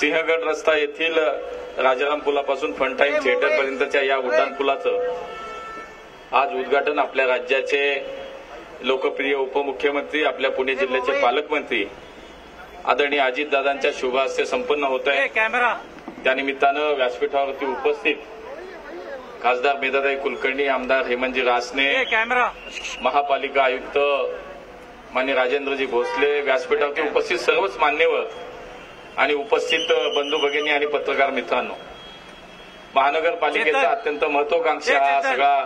सिंहगड रस्ता येथील राजाराम पुलापासून फंटाईन थिएटर पर्यंतच्या या उड्डाण पुलाचं आज उद्घाटन आपल्या राज्याचे लोकप्रिय उपमुख्यमंत्री, आपल्या पुणे जिल्ह्याचे पालकमंत्री आदरणीय अजितदादांच्या शुभ हस्ते संपन्न होत आहे। त्यानिमित्तानं व्यासपीठावरती उपस्थित खासदार मेधाताई कुलकर्णी, आमदार हेमंतजी रासने, महापालिका आयुक्त माननीय राजेंद्रजी भोसले, व्यासपीठावरती उपस्थित सर्वच मान्यवर आणि उपस्थित बंधू भगिनी आणि पत्रकार मित्रांनो, महानगरपालिकेचा अत्यंत महत्वाकांक्षी हा सगळा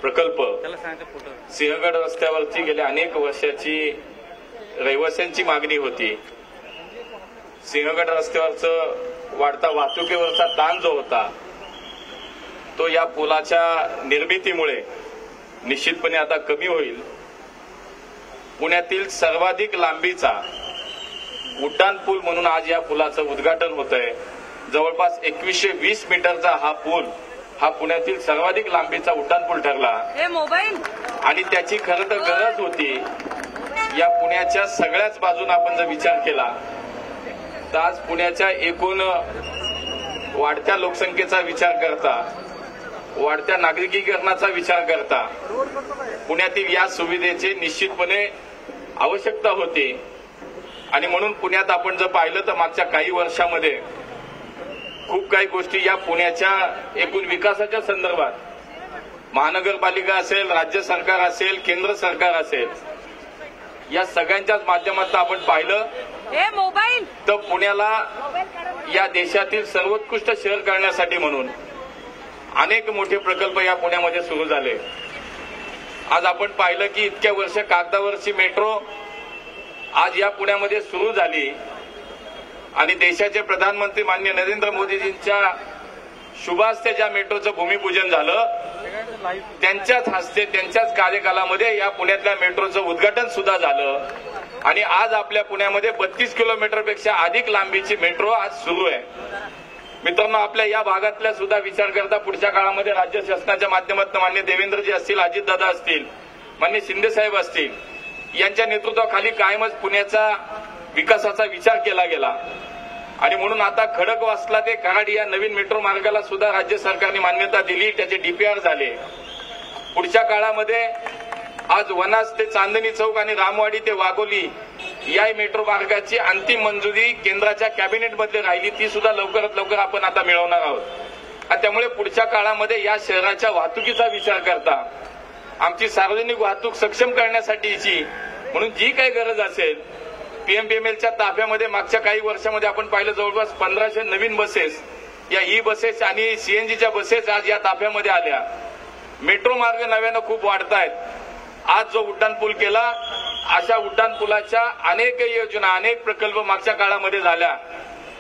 प्रकल्प सिंहगड रस्त्यावरती गेल्या अनेक वर्षाची रहिवाशांची मागणी होती। सिंहगड रस्त्यावरचं वाढता वाहतुकीवरचा ताण जो होता तो या पुलाच्या निर्मितीमुळे निश्चितपणे आता कमी होईल। पुण्यातील सर्वाधिक लांबीचा उड्डाण पूल म्हणून आज या पुलाचं उद्घाटन होत आहे। जवळपास 2120 मीटरचा हा पूल हा पुण्यातील सर्वाधिक लांबीचा उड्डाण पूल ठरला आणि त्याची खरं तर गरज होती। या पुण्याच्या सगळ्याच बाजूने आपण जर विचार केला तर आज पुण्याच्या एकूण वाढत्या लोकसंख्येचा विचार करता, वाढत्या नागरिकीकरणाचा विचार करता पुण्यातील या सुविधेची निश्चितपणे आवश्यकता होती। आणि म्हणून पुण्यात आपण जर पाहिलं तर मागच्या काही वर्षामध्ये खूप काही गोष्टी या पुण्याच्या एकूण विकासाच्या संदर्भात महानगरपालिका असेल, राज्य सरकार असेल, केंद्र सरकार असेल, या सगळ्यांच्याच माध्यमातून आपण पाहिलं तर पुण्याला या देशातील सर्वोत्कृष्ट शहर करण्यासाठी म्हणून अनेक मोठे प्रकल्प या पुण्यामध्ये सुरू झाले। आज आपण पाहिलं की इतक्या वर्ष कागदावरची मेट्रो आज या पुण्यामध्ये सुरू झाली आणि देशाचे प्रधानमंत्री माननीय नरेंद्र मोदीजींच्या शुभ हस्ते ज्या मेट्रोचं भूमिपूजन झालं त्यांच्याच हस्ते, त्यांच्याच कार्यकालामध्ये या पुण्यातल्या मेट्रोचं उद्घाटन सुद्धा झालं आणि आज आपल्या पुण्यामध्ये 32 किलोमीटरपेक्षा अधिक लांबीची मेट्रो आज सुरू आहे। मित्रांनो, आपल्या या भागातल्या सुद्धा विचार करता पुढच्या काळामध्ये राज्य शासनाच्या माध्यमातून माननीय देवेंद्रजी असतील, अजितदादा असतील, माननीय शिंदेसाहेब असतील, यांच्या नेतृत्वाखाली कायमच पुण्याचा विकासाचा विचार केला गेला आणि म्हणून आता खडकवासला ते कराड या नवीन मेट्रो मार्गाला सुद्धा राज्य सरकारने मान्यता दिली, त्याचे डीपीआर झाले। पुढच्या काळामध्ये आज वनाज ते चांदणी चौक आणि रामवाडी ते वाघोली या मेट्रो मार्गाची अंतिम मंजुरी केंद्राच्या कॅबिनेटमध्ये राहिली, ती सुद्धा लवकरात लवकर आपण आता मिळवणार आहोत। आणि त्यामुळे पुढच्या काळामध्ये या शहराच्या वाहतुकीचा विचार करता, आमची सार्वजनिक वाहतूक सक्षम करण्यासाठीची म्हणून जी काही गरज असेल, पीएमपीएमएलच्या ताफ्यामध्ये मागच्या काही वर्षामध्ये आपण पाहिलं जवळपास 1500 नवीन बसेस, या ई बसेस आणि सीएनजीच्या बसेस आज या ताफ्यामध्ये आल्या। मेट्रो मार्ग नव्यानं खूप वाढतायत। आज जो उड्डाण पूल केला, अशा उड्डाण पुलाच्या अनेक योजना, अनेक प्रकल्प मागच्या काळामध्ये झाल्या।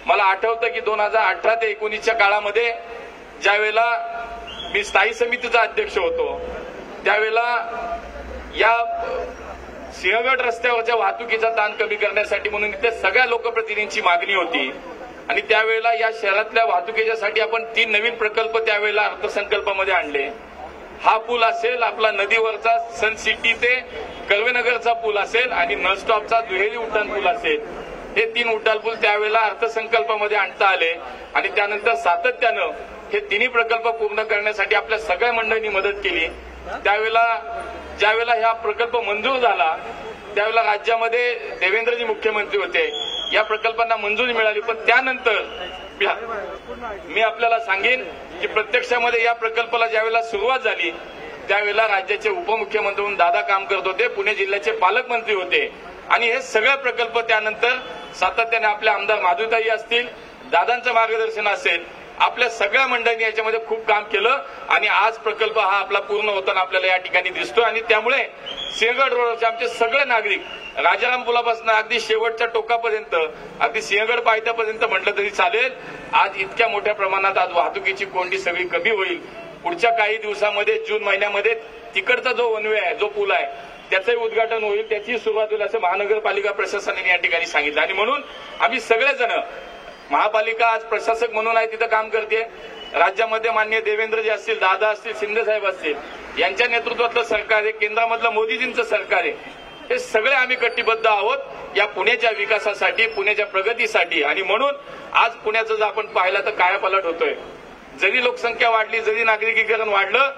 मला आठवतं की 2018 ते 19च्या काळामध्ये ज्यावेळेला मी स्थायी समितीचा अध्यक्ष होतो त्यावेळेला या सिंहगड रस्त्यावरच्या वाहतुकीचा ताण कमी करण्यासाठी म्हणून इथे सगळ्या लोकप्रतिनिधींची मागणी होती आणि त्यावेळेला या शहरातल्या वाहतुकीच्यासाठी आपण 3 नवीन प्रकल्प त्यावेळेला अर्थसंकल्पामध्ये आणले। हा पूल असेल, आपला नदीवरचा सन सिटी ते कर्वेनगरचा पूल असेल आणि नॉनस्टॉपचा दुहेरी उड्डाण पूल असेल, हे 3 उड्डाण पूल त्यावेळेला अर्थसंकल्पामध्ये आणता आले आणि त्यानंतर सातत्यानं हे तिन्ही प्रकल्प पूर्ण करण्यासाठी आपल्या सगळ्या मंडळींनी मदत केली। त्यावेळेला ज्यावेळेला हा प्रकल्प मंजूर झाला त्यावेळेला राज्यामध्ये देवेंद्रजी मुख्यमंत्री होते, या प्रकल्पांना मंजुरी मिळाली। पण त्यानंतर मी आपल्याला सांगेन की प्रत्यक्षामध्ये या प्रकल्पाला ज्यावेळेला सुरुवात झाली त्यावेळेला राज्याचे उपमुख्यमंत्री म्हणून दादा काम करत होते, पुणे जिल्ह्याचे पालकमंत्री होते आणि हे सगळे प्रकल्प त्यानंतर सातत्याने आपले आमदार माधुताई असतील, दादांचं मार्गदर्शन असेल, आपल्या सगळ्या मंडळींनी याच्यामध्ये खूप काम केलं आणि आज प्रकल्प हा आपला पूर्ण होताना आपल्याला या ठिकाणी दिसतो। आणि त्यामुळे सिंहगड रोडवरचे आमचे सगळे नागरिक राजाराम पुलापासून अगदी शेवटच्या टोकापर्यंत, अगदी सिंहगड पायथ्यापर्यंत म्हटलं तरी चालेल, आज इतक्या मोठ्या प्रमाणात आज वाहतुकीची कोंडी सगळी कमी होईल। पुढच्या काही दिवसामध्ये जून महिन्यामध्ये तिकडचा जो वन वे आहे, जो पूल आहे, त्याचंही उद्घाटन होईल, त्याची सुरुवात होईल असं महानगरपालिका प्रशासनाने या ठिकाणी सांगितलं। आणि म्हणून आम्ही सगळेजण, महापालिका आज प्रशासक म्हणून आहे तिथं काम करते, राज्यामध्ये माननीय देवेंद्रजी असतील, दादा असतील, शिंदेसाहेब असतील, यांच्या नेतृत्वातलं सरकार आहे, केंद्रामधलं मोदीजींचं सरकार आहे, हे सगळे आम्ही कटिबद्ध आहोत या पुण्याच्या विकासासाठी, पुण्याच्या प्रगतीसाठी. आणि म्हणून आज पुण्याचं जर आपण पाहिलं तर कायापालट होतोय. जरी लोकसंख्या वाढली, जरी नागरिकीकरण वाढलं,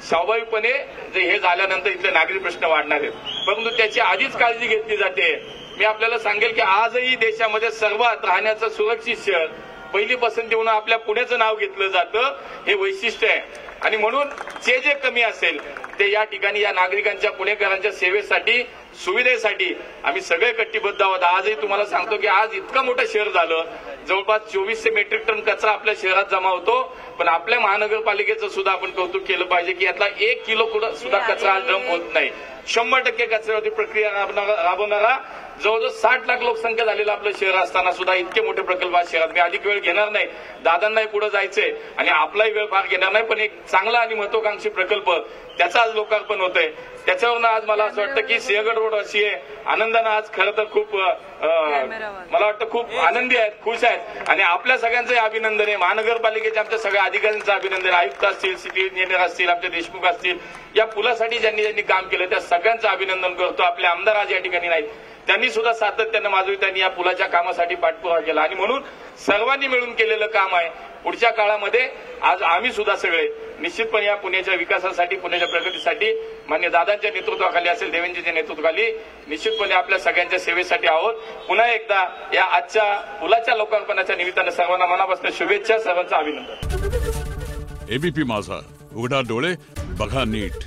स्वाभाविकपणे जे हे झाल्यानंतर इथले नागरिक प्रश्न वाढणार आहेत, परंतु त्याची आधीच काळजी घेतली जाते. मी आपल्याला सांगेल की आजही देशामध्ये सर्वात राहण्याचं सुरक्षित शहर, पहिली पसंती म्हणून आपल्या पुण्याचं नाव घेतलं जातं. हे वैशिष्ट्य आहे. आणि म्हणून जे जे कमी असेल ते या ठिकाणी या नागरिकांच्या, पुणेकरांच्या सेवेसाठी, सुविधेसाठी आम्ही सगळे कटिबद्ध आहोत. आजही तुम्हाला सांगतो की आज इतकं मोठं शहर झालं, जवळपास 2400 मेट्रिक टन कचरा आपल्या शहरात जमा होतो. पण आपल्या महानगरपालिकेचं सुद्धा आपण कौतुक केलं पाहिजे की यातला 1 किलो सुद्धा कचरा आज डंप होत नाही. 100% कचऱ्यावरती प्रक्रिया राबवणारा जवळजवळ 60 लाख लोकसंख्या झालेलं आपलं शहर असताना सुद्धा इतके मोठे प्रकल्प आज शहरात. मी अधिक वेळ घेणार नाही, दादांनाही पुढे जायचंय आणि आपलाही वेळ फार घेणार नाही, पण एक चांगला आणि महत्वाकांक्षी प्रकल्प त्याचं आज लोकार्पण होतंय. त्याच्यावरून आज मला असं वाटतं की सिंहगड रोड अशी आहे, आनंदानं आज खरं तर खूप मला वाटतं खूप आनंदी आहेत, खुश आहेत. आणि आपल्या सगळ्यांचंही अभिनंदन आहे. महानगरपालिकेच्या आमच्या सगळ्या अधिकाऱ्यांचं अभिनंदन, आयुक्त असतील, सिटी इंजिनियर असतील, आमचे देशमुख असतील, या पुलासाठी ज्यांनी ज्यांनी काम केलं त्या सगळ्यांचं अभिनंदन करतो. आपले आमदार आज या ठिकाणी नाहीत, त्यांनी सुद्धा सातत्यानं त्यांनी या पुलाच्या कामासाठी पाठपुरावा केला. आणि म्हणून सर्वांनी मिळून केलेलं काम आहे. पुढच्या काळामध्ये आज आम्ही सुद्धा सगळे निश्चितपणे या पुण्याच्या विकासासाठी, पुण्याच्या प्रगतीसाठी मान्य दादांच्या नेतृत्वाखाली असेल, देवेंद्रजीच्या नेतृत्वाखाली निश्चितपणे आपल्या सगळ्यांच्या सेवेसाठी आहोत. पुन्हा एकदा या आजच्या पुलाच्या लोकार्पणाच्या निमित्तानं सर्वांना मनापासून शुभेच्छा, सर्वांचं अभिनंदन. एबीपी माझा, उघडा डोळे बघा नीट.